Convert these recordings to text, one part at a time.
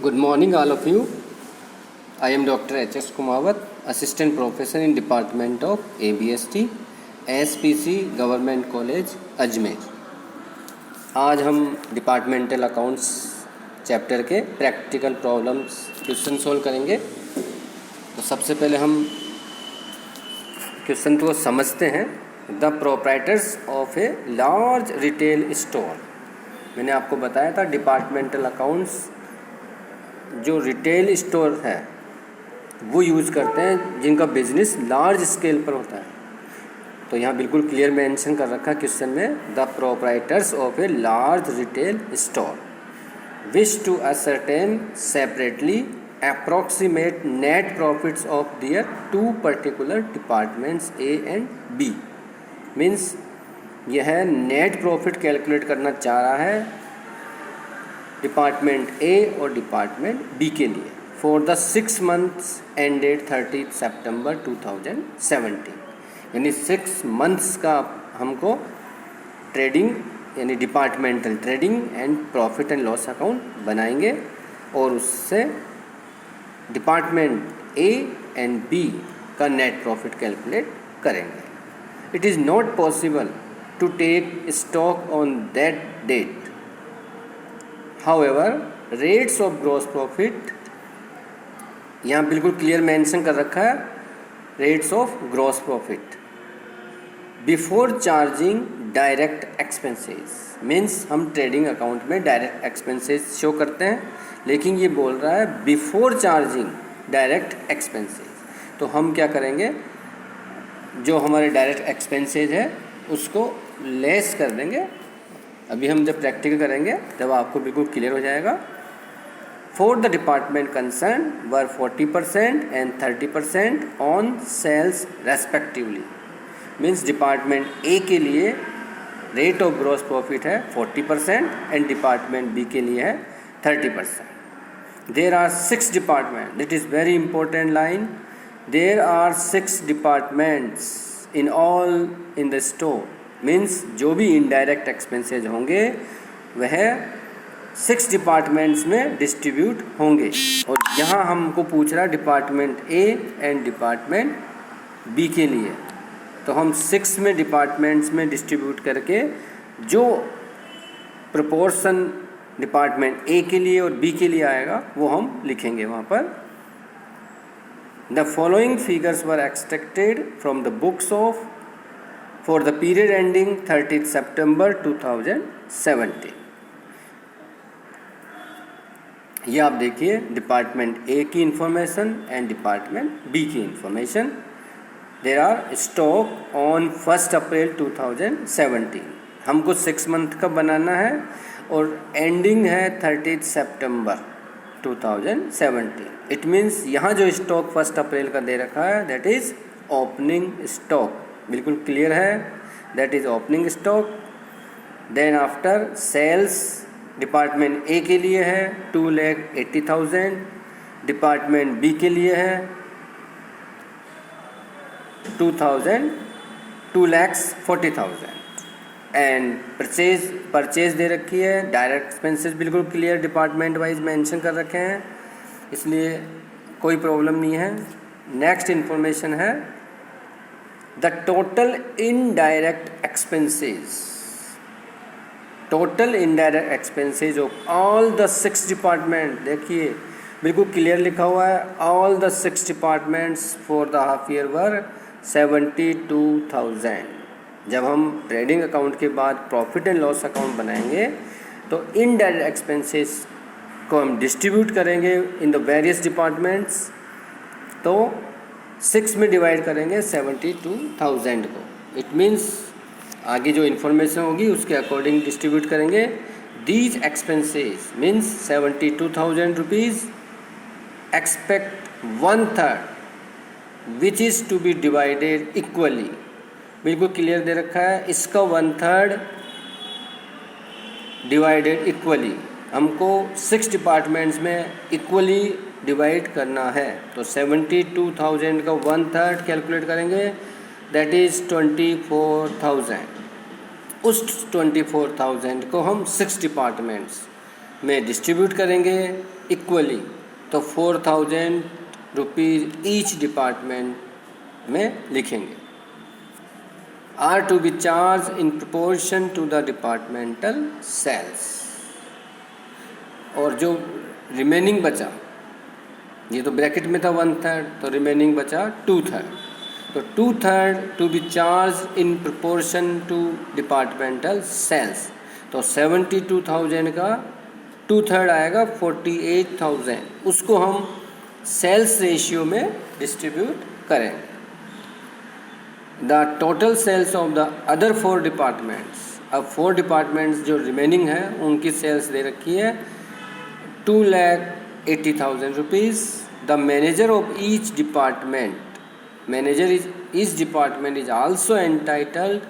Good morning, all of you. I am Dr. H.S. Kumawat, Assistant Professor in Department of ABST, SPC Government College, Ajmer. आज हम departmental accounts chapter के practical problems question solve करेंगे। तो सबसे पहले हम question को समझते हैं। The proprietors of a large retail store. मैंने आपको बताया था डिपार्टमेंटल अकाउंट्स जो रिटेल स्टोर है वो यूज़ करते हैं जिनका बिजनेस लार्ज स्केल पर होता है। तो यहाँ बिल्कुल क्लियर मेंशन कर रखा है क्वेश्चन में, the proprietors of a large retail store wish to ascertain separately approximate net profits of their two particular departments A and B. Means यह नेट प्रॉफिट कैलकुलेट करना चाह रहा है डिपार्टमेंट ए और डिपार्टमेंट बी के लिए फॉर द 6 months एंडेड 30 सितंबर 2017। यानी 6 months का हमको ट्रेडिंग यानी departmental trading and profit and loss account बनाएंगे और उससे डिपार्टमेंट ए एंड बी का नेट प्रॉफिट कैलकुलेट करेंगे। It is not possible to take stock on that date. However, rates of gross profit यहाँ बिल्कुल क्लियर मेंशन कर रखा है, rates of gross profit before charging direct expenses. Means हम trading account में direct expenses show करते हैं, लेकिन ये बोल रहा है बिफोर चार्जिंग डायरेक्ट एक्सपेंसेस। तो हम क्या करेंगे, जो हमारे डायरेक्ट एक्सपेंसेस है उसको लेस कर देंगे। अभी हम जब प्रैक्टिकल करेंगे तब आपको बिल्कुल क्लियर हो जाएगा। For the department concern were 40% and 30% on sales respectively. Means department A के लिए रेट ऑफ ग्रॉस प्रॉफिट है 40% एंड डिपार्टमेंट बी के लिए है 30%। There are 6 department, that is very important line. There are 6 departments in all in the store. Means जो भी indirect expenses होंगे वह 6 डिपार्टमेंट्स में डिस्ट्रीब्यूट होंगे। और यहाँ हमको पूछ रहा है department A and department B के लिए। तो हम 6 में डिपार्टमेंट्स में डिस्ट्रीब्यूट करके जो प्रोपोर्शन डिपार्टमेंट ए के लिए और बी के लिए आएगा वो हम लिखेंगे वहाँ पर। The following figures were extracted from the books of for the period ending 30th September 2017। ये आप देखिए डिपार्टमेंट ए की इंफॉर्मेशन एंड डिपार्टमेंट बी की information. There are stock on 1 April 2017। हमको 6 month का बनाना है और एंडिंग है 30th सितंबर 2017। इट मीन्स यहाँ जो स्टॉक 1 अप्रैल का दे रखा है दैट इज़ ओपनिंग स्टॉक। बिल्कुल क्लियर है, that is opening stock. Then after sales department A के लिए है 2,80,000, डिपार्टमेंट बी के लिए है 2,40,000 एंड परचेज दे रखी है। डायरेक्ट एक्सपेंसेस बिल्कुल क्लियर डिपार्टमेंट वाइज मेंशन कर रखे हैं, इसलिए कोई प्रॉब्लम नहीं है। नेक्स्ट इन्फॉर्मेशन है the total indirect expenses. Total indirect expenses of all the 6 department. देखिए बिल्कुल क्लियर लिखा हुआ है, all the 6 departments for the half year वर 72,000। जब हम ट्रेडिंग अकाउंट के बाद प्रॉफिट एंड लॉस अकाउंट बनाएंगे तो इनडायरेक्ट एक्सपेंसेस को हम डिस्ट्रीब्यूट करेंगे इन द वेरियस डिपार्टमेंट्स। तो 6 में डिवाइड करेंगे 72,000 को। इट मीन्स आगे जो इन्फॉर्मेशन होगी उसके अकॉर्डिंग डिस्ट्रीब्यूट करेंगे। These expenses means 72,000 rupees expect 1/3 which is to be divided equally. बिल्कुल क्लियर दे रखा है, इसका 1/3 डिवाइडेड इक्वली। हमको 6 डिपार्टमेंट्स में इक्वली डिवाइड करना है। तो 72,000 का 1/3 कैलकुलेट करेंगे, दैट इज़ 24,000। उस 24,000 को हम 6 डिपार्टमेंट्स में डिस्ट्रीब्यूट करेंगे इक्वली, तो 4000 रुपीज़ ईच डिपार्टमेंट में लिखेंगे। Are to be charge in proportion to the departmental sales. और जो रिमेनिंग बचा, ये तो ब्रैकेट में था 1/3, तो रिमेनिंग बचा 2/3, तो 2/3 to be charge in proportion to departmental sales. तो 72,000 का 2/3 आएगा 48,000, उसको हम सेल्स रेशियो में डिस्ट्रीब्यूट करेंगे। The total sales of the other 4 departments, अब 4 डिपार्टमेंट्स जो रिमेनिंग है उनकी सेल्स दे रखी है 2,80,000 rupees. The manager of each department, manager each department is also entitled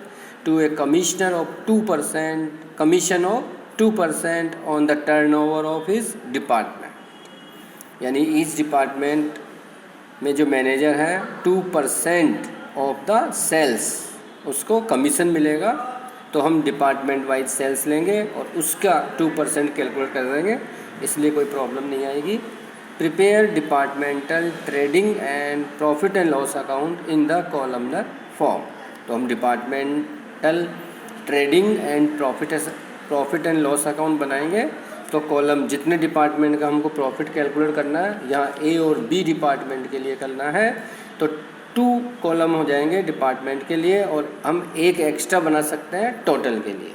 to a commissioner of 2%, commission of 2% on the turnover of his department. यानी each department में जो manager है 2% ऑफ द सेल्स उसको commission मिलेगा, तो हम department wise sales लेंगे और उसका 2% कैलकुलेट कर देंगे, इसलिए कोई प्रॉब्लम नहीं आएगी। Prepare departmental trading and profit and loss account in the columnar form. तो हम departmental trading and profit and loss account बनाएंगे, तो कॉलम जितने डिपार्टमेंट का हमको प्रॉफिट कैलकुलेट करना है, यहाँ ए और बी डिपार्टमेंट के लिए करना है, तो 2 कॉलम हो जाएंगे डिपार्टमेंट के लिए, और हम एक एक्स्ट्रा बना सकते हैं टोटल के लिए।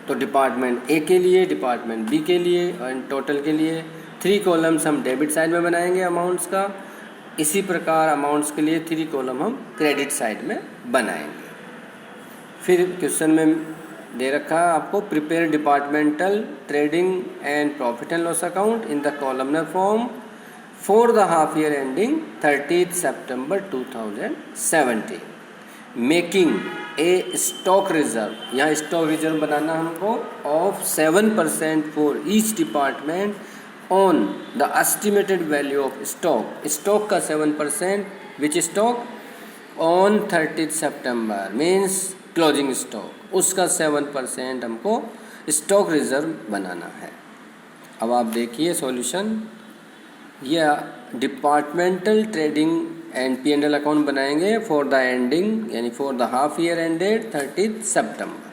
तो डिपार्टमेंट ए के लिए, डिपार्टमेंट बी के लिए और टोटल के लिए 3 कॉलम्स हम डेबिट साइड में बनाएंगे अमाउंट्स का। इसी प्रकार अमाउंट्स के लिए 3 कॉलम हम क्रेडिट साइड में बनाएंगे। फिर क्वेश्चन में दे रखा है आपको, prepare departmental trading and profit and loss account in the columnar form for the half year ending 30 सितंबर 2017, मेकिंग ए स्टॉक रिजर्व। यहाँ स्टॉक रिजर्व बनाना हमको of 7% for each department on the estimated value of stock. Stock का 7%, विच stock on 30 September means closing stock, उसका 7% हमको stock reserve बनाना है। अब आप देखिए सॉल्यूशन, या departmental trading and P&L account बनाएंगे फॉर द एंडिंग, यानी for the half year ended 30 September.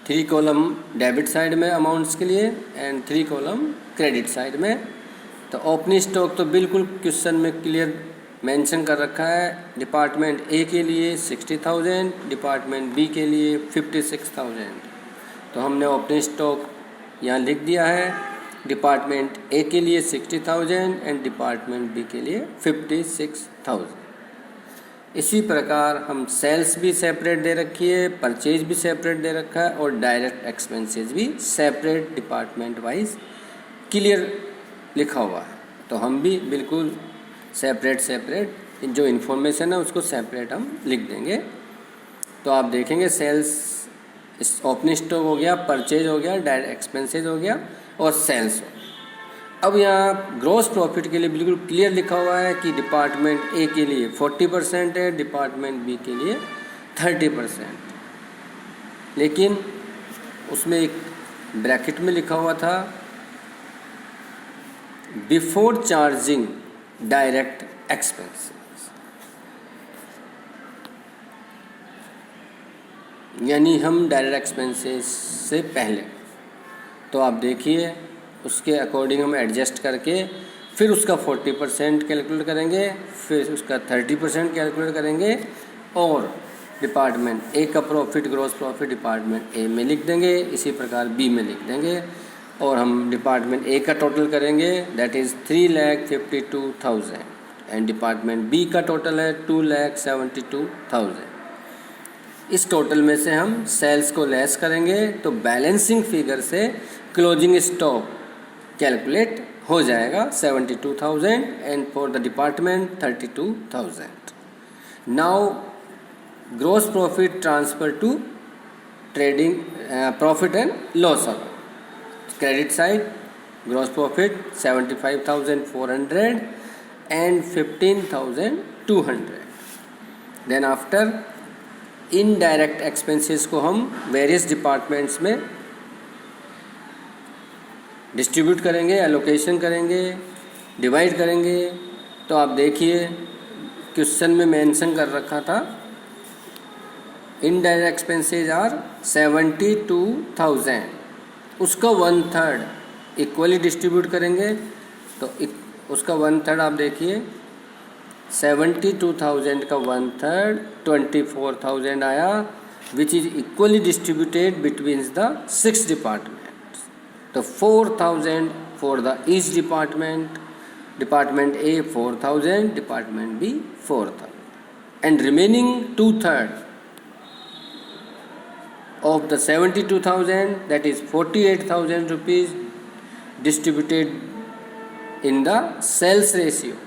3 column debit side में अमाउंट्स के लिए एंड 3 कॉलम क्रेडिट साइड में। तो ओपनिंग स्टॉक तो बिल्कुल क्वेश्चन में क्लियर मेंशन कर रखा है, डिपार्टमेंट ए के लिए 60,000, डिपार्टमेंट बी के लिए 56,000। तो हमने ओपनिंग स्टॉक यहाँ लिख दिया है, डिपार्टमेंट ए के लिए 60,000 एंड डिपार्टमेंट बी के लिए 56,000। इसी प्रकार हम सेल्स भी सेपरेट दे रखी है, परचेज भी सेपरेट दे रखा है और डायरेक्ट एक्सपेंसेस भी सेपरेट डिपार्टमेंट वाइज क्लियर लिखा हुआ है। तो हम भी बिल्कुल सेपरेट जो इन्फॉर्मेशन है उसको सेपरेट हम लिख देंगे। तो आप देखेंगे सेल्स ओपनिंग स्टॉक हो गया, परचेज हो गया, डायरेक्ट एक्सपेंसेज हो गया और सेल्स हो। अब यहाँ ग्रॉस प्रॉफिट के लिए बिल्कुल क्लियर लिखा हुआ है कि डिपार्टमेंट ए के लिए 40% है, डिपार्टमेंट बी के लिए 30%, लेकिन उसमें एक ब्रैकेट में लिखा हुआ था बिफोर चार्जिंग डायरेक्ट एक्सपेंसेस, यानी हम डायरेक्ट एक्सपेंसेस से पहले। तो आप देखिए उसके अकॉर्डिंग हम एडजस्ट करके फिर उसका 40% कैलकुलेट करेंगे, फिर उसका 30% कैलकुलेट करेंगे और डिपार्टमेंट ए का profit gross profit department A में लिख देंगे, इसी प्रकार बी में लिख देंगे और हम डिपार्टमेंट ए का टोटल करेंगे, that is 3,52,000 and department B का टोटल है 2,72,000। इस टोटल में से हम सेल्स को लेस करेंगे तो बैलेंसिंग फिगर से क्लोजिंग स्टॉक कैलकुलेट हो जाएगा 72,000 and for the department 32,000। Now gross profit transfer to trading profit and loss account. Credit side gross profit 75,400 and 15,200। Then after indirect expenses को हम वेरियस डिपार्टमेंट्स में distribute करेंगे, allocation करेंगे, divide करेंगे। तो आप देखिए क्वेश्चन में मेंशन कर रखा था इनडायरेक्ट एक्सपेंसेस आर 72,000, उसका 1/3 इक्वली डिस्ट्रीब्यूट करेंगे तो उसका 1/3 आप देखिए 72,000 का 1/3 24,000 आया, which is equally distributed between the 6 departments. तो 4,000 for the each department, department A 4,000, department B 4,000, and remaining 2/3 of the 72,000, that is 48,000 rupees, distributed in the sales ratio,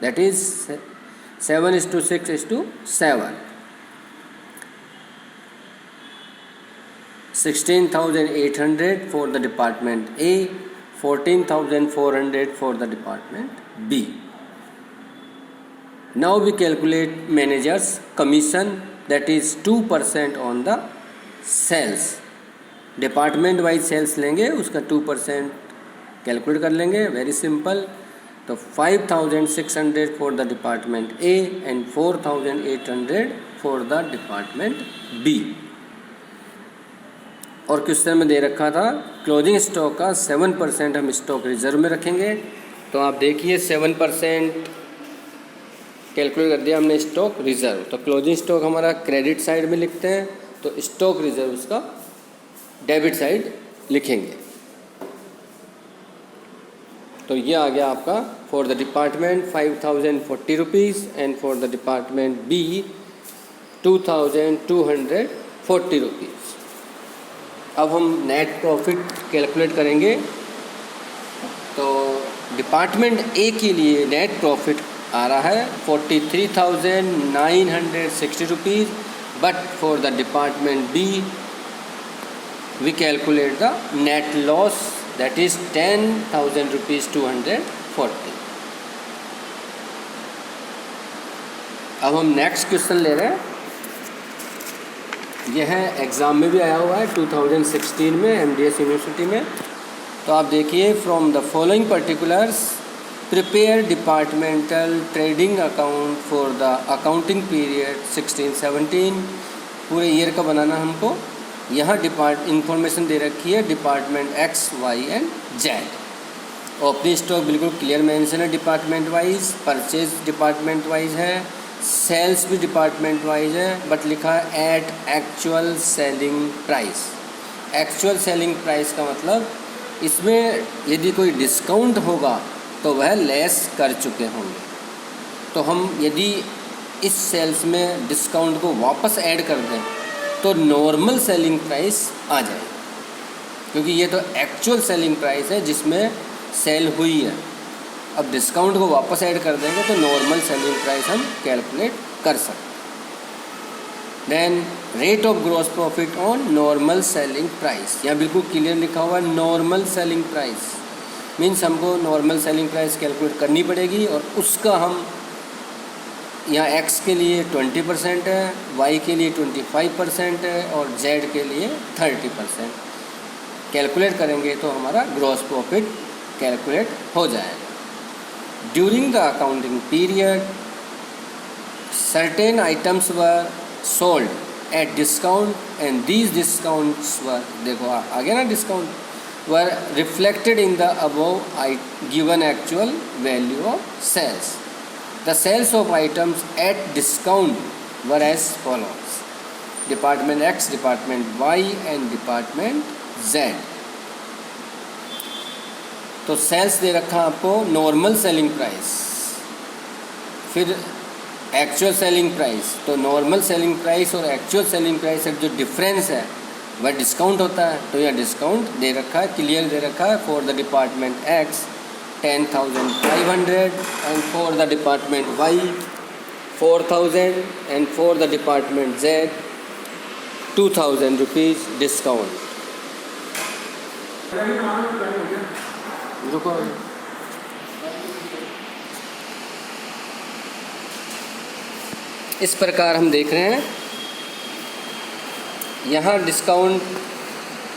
that is 7:6:7. 16,800 for the department A, 14,400 for the department B. Now we calculate manager's commission, that is 2% on the sales. Department wise sales लेंगे, उसका 2% calculate कर लेंगे, very simple. तो 5,600 for the department A and 4,800 for the department B. और question में दे रखा था क्लोजिंग स्टॉक का 7% हम स्टॉक रिजर्व में रखेंगे। तो आप देखिए 7% कैलकुलेट कर दिया हमने स्टॉक रिजर्व। तो क्लोजिंग स्टॉक हमारा क्रेडिट साइड में लिखते हैं, तो स्टॉक रिजर्व उसका डेबिट साइड लिखेंगे। तो ये आ गया आपका for the department 5,040 rupees and for the department B 2,240 rupees. अब हम नेट प्रॉफिट कैलकुलेट करेंगे। तो डिपार्टमेंट ए के लिए नेट प्रॉफिट आ रहा है 43,960 rupees, but for the department B we calculate the net loss, that is 10,000 rupees 240। अब हम नेक्स्ट क्वेश्चन ले रहे हैं, यह है एग्ज़ाम में भी आया हुआ है 2016 में MDS यूनिवर्सिटी में। तो आप देखिए from the following particulars prepare departmental trading account for the accounting period 16-17। पूरे ईयर का बनाना हमको। यहाँ इंफॉर्मेशन दे रखी है department X, Y and Z। Opening stock बिल्कुल क्लियर मेंशन है department wise, purchase department wise है, सेल्स भी डिपार्टमेंट वाइज है, बट लिखा है at actual selling price. Actual selling price का मतलब इसमें यदि कोई डिस्काउंट होगा तो वह लेस कर चुके होंगे। तो हम यदि इस सेल्स में डिस्काउंट को वापस ऐड कर दें तो नॉर्मल सेलिंग प्राइस आ जाएगी, क्योंकि ये तो एक्चुअल सेलिंग प्राइस है जिसमें सेल हुई है। अब डिस्काउंट को वापस ऐड कर देंगे तो नॉर्मल सेलिंग प्राइस हम कैलकुलेट कर सकते हैं। Then rate of gross profit on normal selling price, यहाँ बिल्कुल क्लियर लिखा हुआ है नॉर्मल सेलिंग प्राइस, मीन्स हमको नॉर्मल सेलिंग प्राइस कैलकुलेट करनी पड़ेगी और उसका हम यहाँ x के लिए 20% है, y के लिए 25% है और z के लिए 30% कैलकुलेट करेंगे तो हमारा ग्रॉस प्रॉफिट कैलकुलेट हो जाएगा। During the accounting period certain items were sold at discount and these discounts were, देखो आ गया ना discount, were reflected in the above given actual value of sales. The sales of items at discount were as follows: Department X, Department Y and Department Z। तो sales दे रखा आपको normal selling price, फिर actual selling price. तो normal selling price और actual selling price का जो difference है वह डिस्काउंट होता है। तो यह डिस्काउंट दे रखा है, क्लियर दे रखा है for the department X 10,500 and for the department Y 4,000 and for the department Z 2,000 rupees discount. रुको, इस प्रकार हम देख रहे हैं यहाँ डिस्काउंट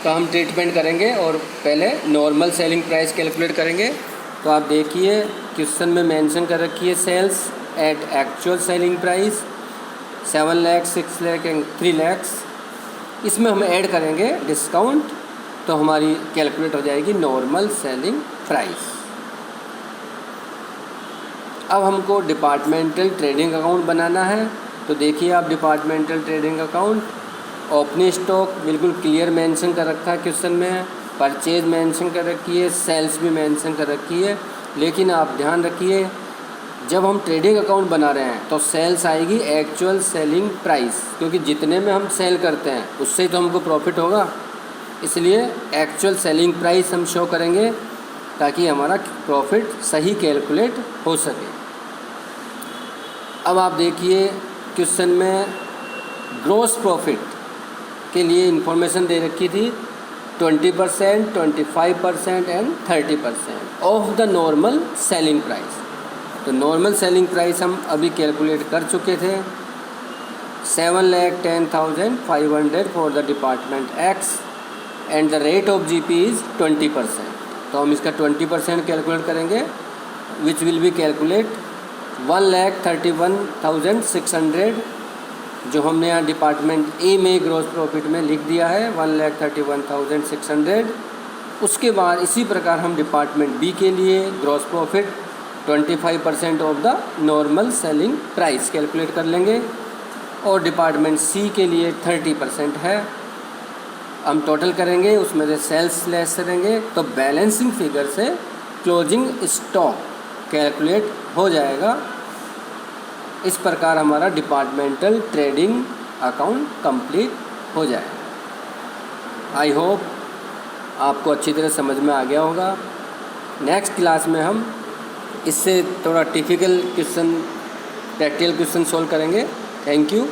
का हम ट्रीटमेंट करेंगे और पहले नॉर्मल सेलिंग प्राइस कैलकुलेट करेंगे। तो आप देखिए क्वेश्चन में मेंशन कर रखी है sales at actual selling price 7 lakh, 6 lakh and 3 lakh. इसमें हम ऐड करेंगे डिस्काउंट, तो हमारी कैलकुलेट हो जाएगी नॉर्मल सेलिंग प्राइस। अब हमको डिपार्टमेंटल ट्रेडिंग अकाउंट बनाना है। तो देखिए आप departmental trading account, opening stock बिल्कुल क्लियर मेंशन कर रखा है क्वेश्चन में, परचेज मेंशन कर रखी है, सेल्स भी मेंशन कर रखी है। लेकिन आप ध्यान रखिए जब हम ट्रेडिंग अकाउंट बना रहे हैं तो सेल्स आएगी एक्चुअल सेलिंग प्राइस, क्योंकि जितने में हम सेल करते हैं उससे ही तो हमको प्रॉफिट होगा। इसलिए एक्चुअल सेलिंग प्राइस हम शो करेंगे ताकि हमारा प्रॉफिट सही कैलकुलेट हो सके। अब आप देखिए क्वेश्चन में ग्रॉस प्रॉफिट के लिए इंफॉर्मेशन दे रखी थी 20%, 25% and 30% of the normal selling price. तो नॉर्मल सेलिंग प्राइस हम अभी कैलकुलेट कर चुके थे 7,10,500 for the department x and the rate of GP is 20%। तो हम इसका 20% कैलकुलेट करेंगे विच विल बी कैलकुलेट 1,31,600, जो हमने यहाँ डिपार्टमेंट ए में ग्रॉस प्रॉफिट में लिख दिया है 1,31,600। उसके बाद इसी प्रकार हम डिपार्टमेंट बी के लिए gross profit 25% of the normal selling price calculate कर लेंगे और डिपार्टमेंट सी के लिए 30% है। हम टोटल करेंगे, उसमें से सेल्स लेस करेंगे तो बैलेंसिंग फिगर से क्लोजिंग स्टॉक कैलकुलेट हो जाएगा। इस प्रकार हमारा डिपार्टमेंटल ट्रेडिंग अकाउंट कंप्लीट हो जाएगा। आई होप आपको अच्छी तरह समझ में आ गया होगा। नेक्स्ट क्लास में हम इससे थोड़ा typical question, practical question solve करेंगे। Thank you.